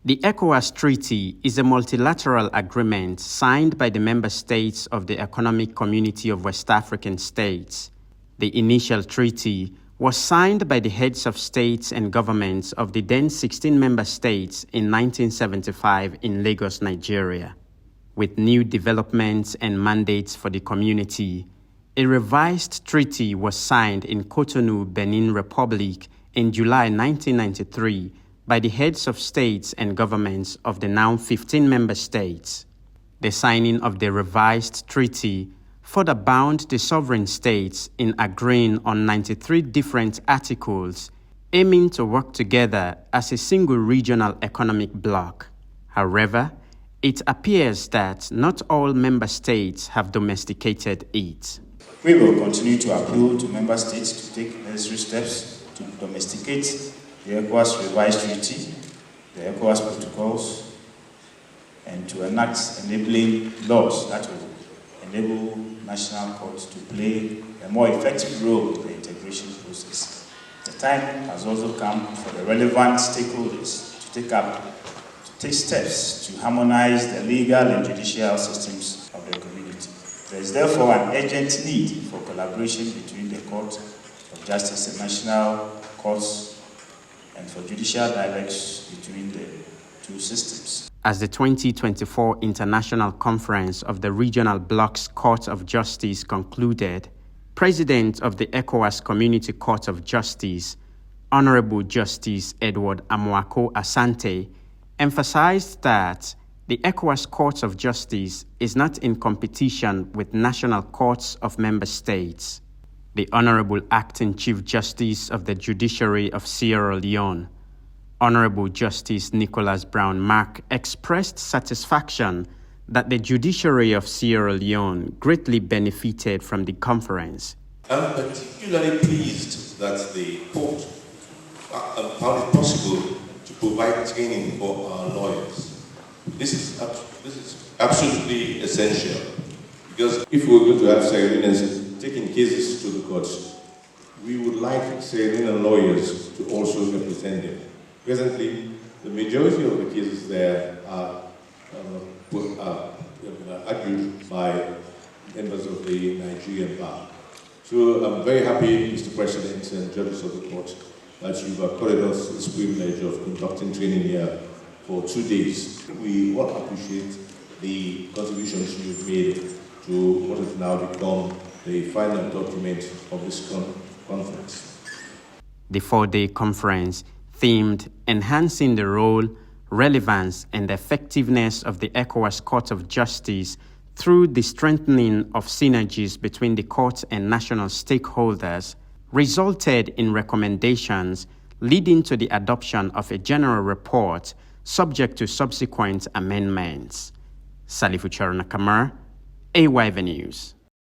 The ECOWAS Treaty is a multilateral agreement signed by the member states of the Economic Community of West African States. The initial treaty was signed by the heads of states and governments of the then 16 member states in 1975 in Lagos, Nigeria. With new developments and mandates for the community, a revised treaty was signed in Cotonou, Benin Republic in July 1993 by the heads of states and governments of the now 15 member states. The signing of the revised treaty further bound the sovereign states in agreeing on 93 different articles, aiming to work together as a single regional economic bloc. However, it appears that not all member states have domesticated it. We will continue to appeal to member states to take necessary steps to domesticate the ECOWAS revised treaty, the ECOWAS protocols, and to enact enabling laws that will enable national courts to play a more effective role in the integration process. The time has also come for the relevant stakeholders to take steps to harmonize the legal and judicial systems of the community. There is therefore an urgent need for collaboration between the Court of Justice and national courts and for judicial dialogues between the two systems. As the 2024 International Conference of the Regional Bloc's Court of Justice concluded, President of the ECOWAS Community Court of Justice, Honorable Justice Edward Amoako Asante, emphasized that the ECOWAS Court of Justice is not in competition with national courts of member states. The Honorable Acting Chief Justice of the Judiciary of Sierra Leone, Honorable Justice Nicholas Brown Mark, expressed satisfaction that the Judiciary of Sierra Leone greatly benefited from the conference. I'm particularly pleased that the court found it possible to provide training for our lawyers. This is absolutely essential, because if we're going to have Sierra Leoneans taking cases to the courts, we would like Sierra Leonean lawyers to also represent them. Presently, the majority of the cases there are argued by members of the Nigerian bar. So I'm very happy, Mr. President and judges of the court, that you've accorded us this privilege of conducting training here for 2 days. We all appreciate the contributions you've made to what has now become the final document of this conference. The 4-day conference themed Enhancing the Role, Relevance and Effectiveness of the ECOWAS Court of Justice through the strengthening of synergies between the court and national stakeholders resulted in recommendations leading to the adoption of a general report subject to subsequent amendments. Salifu Charanakamar, AYV News.